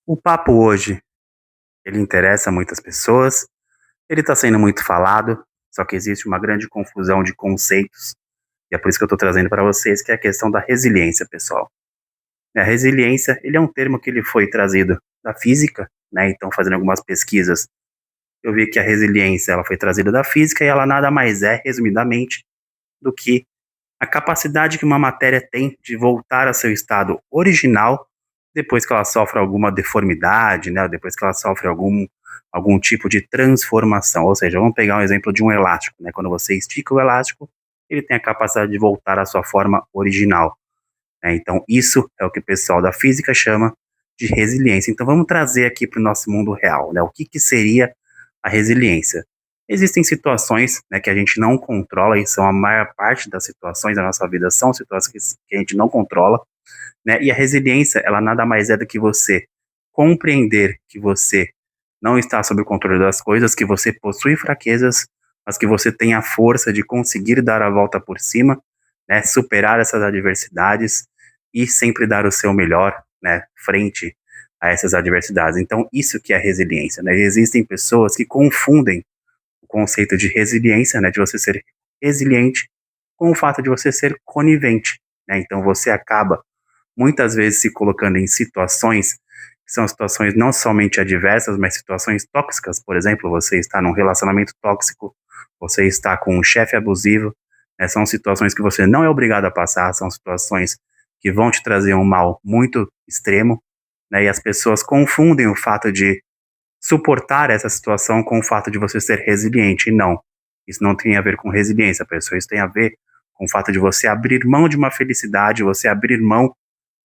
O papo hoje, ele interessa muitas pessoas, ele está sendo muito falado, só que existe uma grande confusão de conceitos, e é por isso que eu estou trazendo para vocês, que é a questão da resiliência, pessoal. A resiliência, ele é um termo que ele foi trazido da física, né? Então, fazendo algumas pesquisas, eu vi que a resiliência, ela foi trazida da física e ela nada mais é, resumidamente, do que a capacidade que uma matéria tem de voltar ao seu estado original depois que ela sofre alguma deformidade, né, depois que ela sofre algum tipo de transformação. Ou seja, vamos pegar um exemplo de um elástico, né? Quando você estica o elástico, ele tem a capacidade de voltar à sua forma original, né? Então, isso é o que o pessoal da física chama de resiliência. Então, vamos trazer aqui para o nosso mundo real, né? O que seria a resiliência? Existem situações, né, que a gente não controla, e são a maior parte das situações da nossa vida são situações que a gente não controla, né? E a resiliência, ela nada mais é do que você compreender que você não está sob o controle das coisas, que você possui fraquezas, mas que você tem a força de conseguir dar a volta por cima, né? Superar essas adversidades e sempre dar o seu melhor, né? Frente a essas adversidades. Então, isso que é resiliência, né? E existem pessoas que confundem o conceito de resiliência, né? De você ser resiliente com o fato de você ser conivente, né? Então, você acaba muitas vezes se colocando em situações que são situações não somente adversas, mas situações tóxicas. Por exemplo, você está num relacionamento tóxico, você está com um chefe abusivo, né? São situações que você não é obrigado a passar, são situações que vão te trazer um mal muito extremo, né? E as pessoas confundem o fato de suportar essa situação com o fato de você ser resiliente. E não, isso não tem a ver com resiliência, pessoal. Isso tem a ver com o fato de você abrir mão de uma felicidade, você abrir mão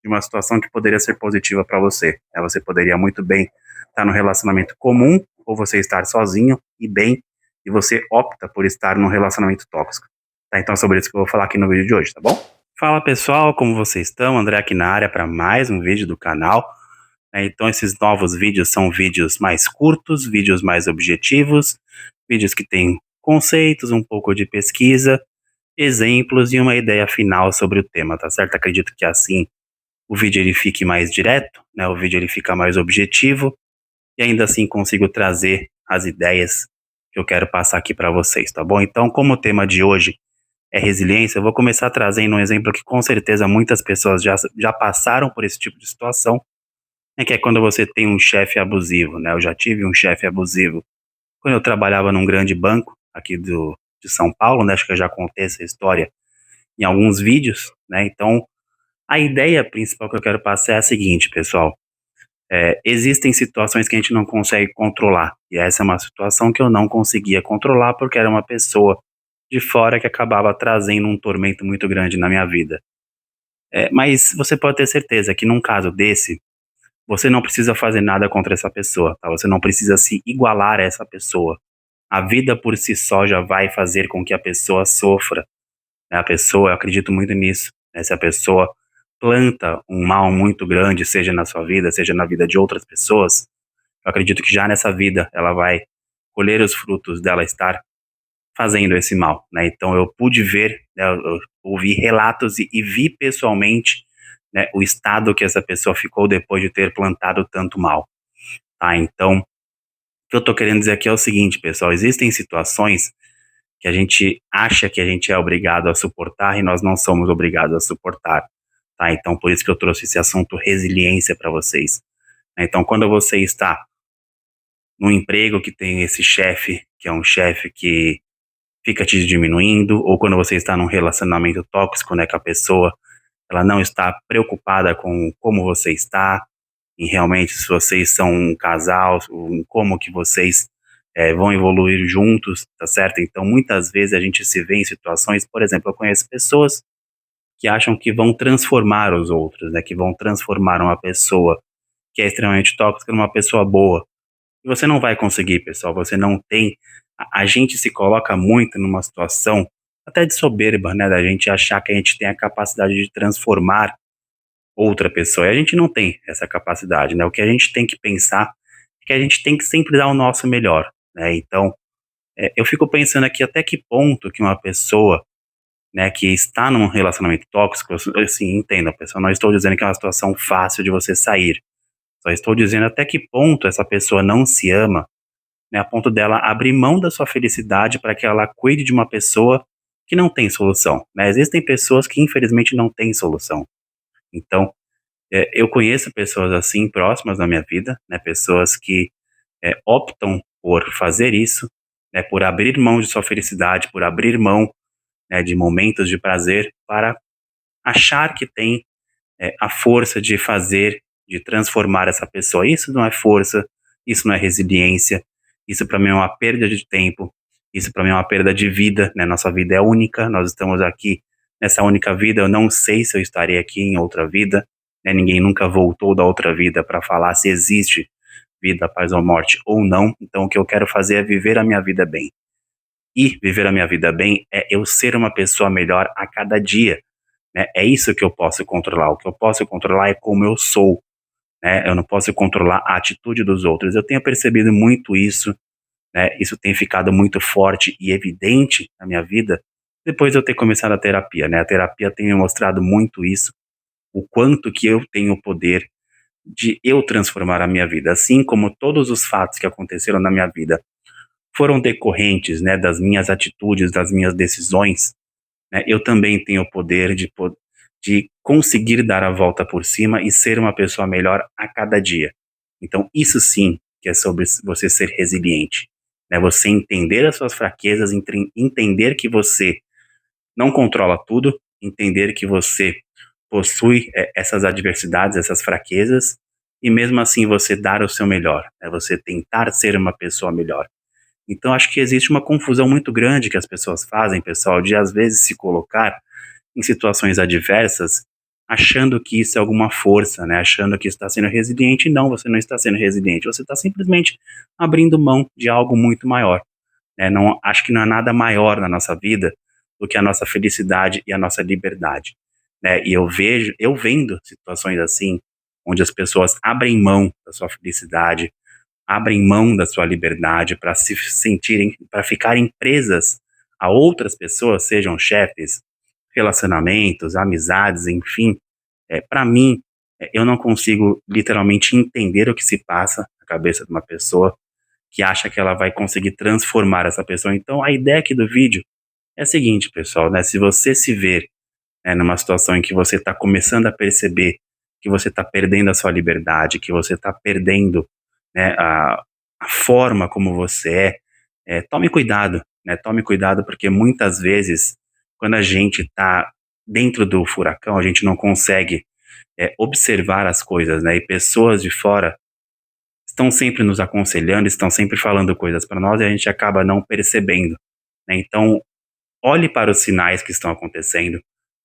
de uma situação que poderia ser positiva para você, né? Você poderia muito bem estar num relacionamento comum, ou você estar sozinho e bem, e você opta por estar num relacionamento tóxico. Tá? Então é sobre isso que eu vou falar aqui no vídeo de hoje, tá bom? Fala pessoal, como vocês estão? André aqui na área para mais um vídeo do canal. Então esses novos vídeos são vídeos mais curtos, vídeos mais objetivos, vídeos que têm conceitos, um pouco de pesquisa, exemplos e uma ideia final sobre o tema, tá certo? Acredito que assim o vídeo ele fique mais direto, né? O vídeo ele fica mais objetivo e ainda assim consigo trazer as ideias que eu quero passar aqui para vocês, tá bom? Então, como o tema de hoje é resiliência, eu vou começar trazendo um exemplo que com certeza muitas pessoas já passaram por esse tipo de situação, né? Que é quando você tem um chefe abusivo, né? Eu já tive um chefe abusivo quando eu trabalhava num grande banco aqui de São Paulo, né? Acho que eu já contei essa história em alguns vídeos, né? Então, a ideia principal que eu quero passar é a seguinte, pessoal. Existem situações que a gente não consegue controlar. E essa é uma situação que eu não conseguia controlar porque era uma pessoa de fora que acabava trazendo um tormento muito grande na minha vida. Mas você pode ter certeza que num caso desse, você não precisa fazer nada contra essa pessoa, tá? Você não precisa se igualar a essa pessoa. A vida por si só já vai fazer com que a pessoa sofra, né? A pessoa, eu acredito muito nisso, né? Se a pessoa planta um mal muito grande, seja na sua vida, seja na vida de outras pessoas, eu acredito que já nessa vida ela vai colher os frutos dela estar fazendo esse mal, né? Então eu pude ver, né, eu ouvi relatos e vi pessoalmente, né, o estado que essa pessoa ficou depois de ter plantado tanto mal, tá? Então, o que eu tô querendo dizer aqui é o seguinte, pessoal, existem situações que a gente acha que a gente é obrigado a suportar e nós não somos obrigados a suportar, tá? Então, por isso que eu trouxe esse assunto resiliência para vocês, né? Então, quando você está num emprego que tem esse chefe, que é um chefe que fica te diminuindo, ou quando você está num relacionamento tóxico, né, com a pessoa, ela não está preocupada com como você está, em realmente se vocês são um casal, em como que vocês vão evoluir juntos, tá certo? Então, muitas vezes a gente se vê em situações, por exemplo, eu conheço pessoas que acham que vão transformar os outros, né, que vão transformar uma pessoa que é extremamente tóxica numa pessoa boa. E você não vai conseguir, pessoal, você não tem. A gente se coloca muito numa situação até de soberba, né, da gente achar que a gente tem a capacidade de transformar outra pessoa, e a gente não tem essa capacidade, né, o que a gente tem que pensar é que a gente tem que sempre dar o nosso melhor, né, então, eu fico pensando aqui até que ponto que uma pessoa, né, que está num relacionamento tóxico, assim, entenda, pessoal, não estou dizendo que é uma situação fácil de você sair, Só estou dizendo até que ponto essa pessoa não se ama, né, a ponto dela abrir mão da sua felicidade para que ela cuide de uma pessoa que não tem solução, né. Existem pessoas que infelizmente não têm solução. Então, eu conheço pessoas assim próximas na minha vida, né, pessoas que, optam por fazer isso, né, por abrir mão de sua felicidade, por abrir mão, né, de momentos de prazer para achar que tem a força de fazer, de transformar essa pessoa. Isso não é força, isso não é resiliência, isso para mim é uma perda de tempo, isso para mim é uma perda de vida, né? Nossa vida é única, nós estamos aqui nessa única vida. Eu não sei se eu estarei aqui em outra vida, né? Ninguém nunca voltou da outra vida para falar se existe vida após a morte ou não. Então, o que eu quero fazer é viver a minha vida bem. E viver a minha vida bem é eu ser uma pessoa melhor a cada dia, né? É isso que eu posso controlar. O que eu posso controlar é como eu sou, né? Eu não posso controlar a atitude dos outros. Eu tenho percebido muito isso, né? Isso tem ficado muito forte e evidente na minha vida depois de eu ter começado a terapia, né? A terapia tem me mostrado muito isso, o quanto que eu tenho o poder de eu transformar a minha vida, assim como todos os fatos que aconteceram na minha vida foram decorrentes, né, das minhas atitudes, das minhas decisões, né, eu também tenho o poder de conseguir dar a volta por cima e ser uma pessoa melhor a cada dia. Então, isso sim que é sobre você ser resiliente, né? Você entender as suas fraquezas, entender que você não controla tudo, entender que você possui essas adversidades, essas fraquezas, e mesmo assim você dar o seu melhor, né? Você tentar ser uma pessoa melhor. Então, acho que existe uma confusão muito grande que as pessoas fazem, pessoal, de às vezes se colocar em situações adversas, achando que isso é alguma força, né? Achando que está sendo resiliente. E não, você não está sendo resiliente. Você está simplesmente abrindo mão de algo muito maior, né? Não, acho que não há nada maior na nossa vida do que a nossa felicidade e a nossa liberdade, né? E eu vendo situações assim, onde as pessoas abrem mão da sua felicidade, abrem mão da sua liberdade para se sentirem, para ficarem presas a outras pessoas, sejam chefes, relacionamentos, amizades, enfim. Para mim, eu não consigo literalmente entender o que se passa na cabeça de uma pessoa que acha que ela vai conseguir transformar essa pessoa. Então, a ideia aqui do vídeo é a seguinte, pessoal, né? Se você se ver, né, numa situação em que você está começando a perceber que você está perdendo a sua liberdade, que você está perdendo, né, a forma como você tome cuidado, né? Tome cuidado porque muitas vezes, quando a gente está dentro do furacão, a gente não consegue observar as coisas, né? E pessoas de fora estão sempre nos aconselhando, estão sempre falando coisas para nós e a gente acaba não percebendo, né? Então, olhe para os sinais que estão acontecendo,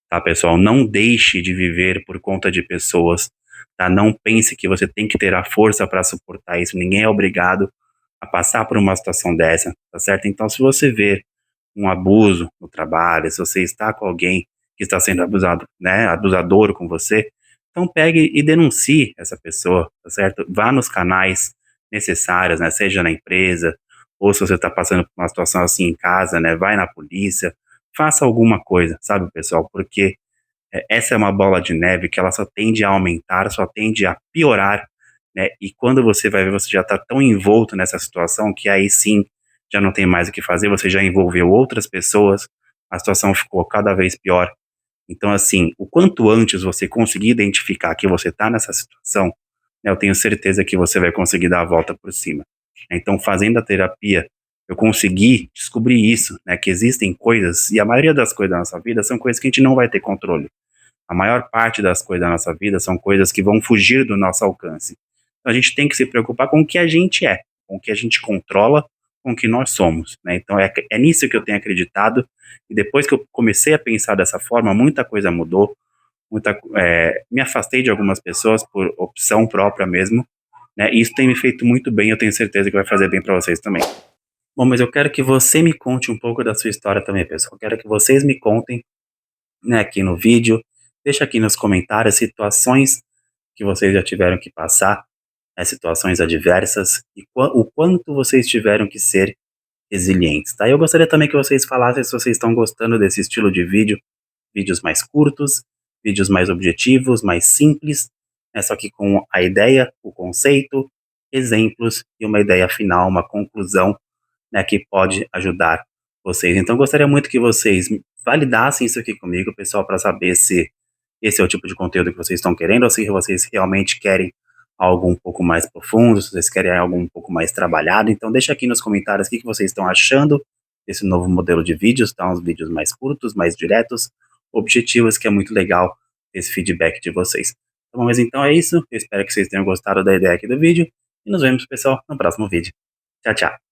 tá, pessoal? Não deixe de viver por conta de pessoas, tá? Não pense que você tem que ter a força para suportar isso. Ninguém é obrigado a passar por uma situação dessa, tá certo? Então, se você ver um abuso no trabalho, se você está com alguém que está sendo abusado, né, abusador com você, então pegue e denuncie essa pessoa, tá certo? Vá nos canais necessários, né, seja na empresa, ou se você está passando por uma situação assim em casa, né, vai na polícia, faça alguma coisa, sabe, pessoal? Porque essa é uma bola de neve que ela só tende a aumentar, só tende a piorar, né? E quando você vai ver, você já está tão envolto nessa situação que aí sim já não tem mais o que fazer, você já envolveu outras pessoas, a situação ficou cada vez pior. Então, assim, o quanto antes você conseguir identificar que você está nessa situação, né, eu tenho certeza que você vai conseguir dar a volta por cima. Então, fazendo a terapia, eu consegui descobrir isso, né, que existem coisas, e a maioria das coisas da nossa vida são coisas que a gente não vai ter controle. A maior parte das coisas da nossa vida são coisas que vão fugir do nosso alcance. Então, a gente tem que se preocupar com o que a gente é, com o que a gente controla, com o que nós somos, né? Então, é nisso que eu tenho acreditado, e depois que eu comecei a pensar dessa forma, muita coisa mudou, me afastei de algumas pessoas por opção própria mesmo, né? E isso tem me feito muito bem, eu tenho certeza que vai fazer bem para vocês também. Bom, mas eu quero que você me conte um pouco da sua história também, pessoal. Eu quero que vocês me contem, né, aqui no vídeo. Deixa aqui nos comentários situações que vocês já tiveram que passar, né, situações adversas, e o quanto vocês tiveram que ser resilientes, tá? Eu gostaria também que vocês falassem se vocês estão gostando desse estilo de vídeo, vídeos mais curtos, vídeos mais objetivos, mais simples, né, só que com a ideia, o conceito, exemplos e uma ideia final, uma conclusão, né, que pode ajudar vocês. Então, gostaria muito que vocês validassem isso aqui comigo, pessoal, para saber se esse é o tipo de conteúdo que vocês estão querendo, ou se vocês realmente querem algo um pouco mais profundo, se vocês querem algo um pouco mais trabalhado. Então, deixa aqui nos comentários o que vocês estão achando desse novo modelo de vídeos, tá? Uns vídeos mais curtos, mais diretos, objetivos, que é muito legal esse feedback de vocês. Tá bom, mas então é isso. Eu espero que vocês tenham gostado da ideia aqui do vídeo. E nos vemos, pessoal, no próximo vídeo. Tchau, tchau.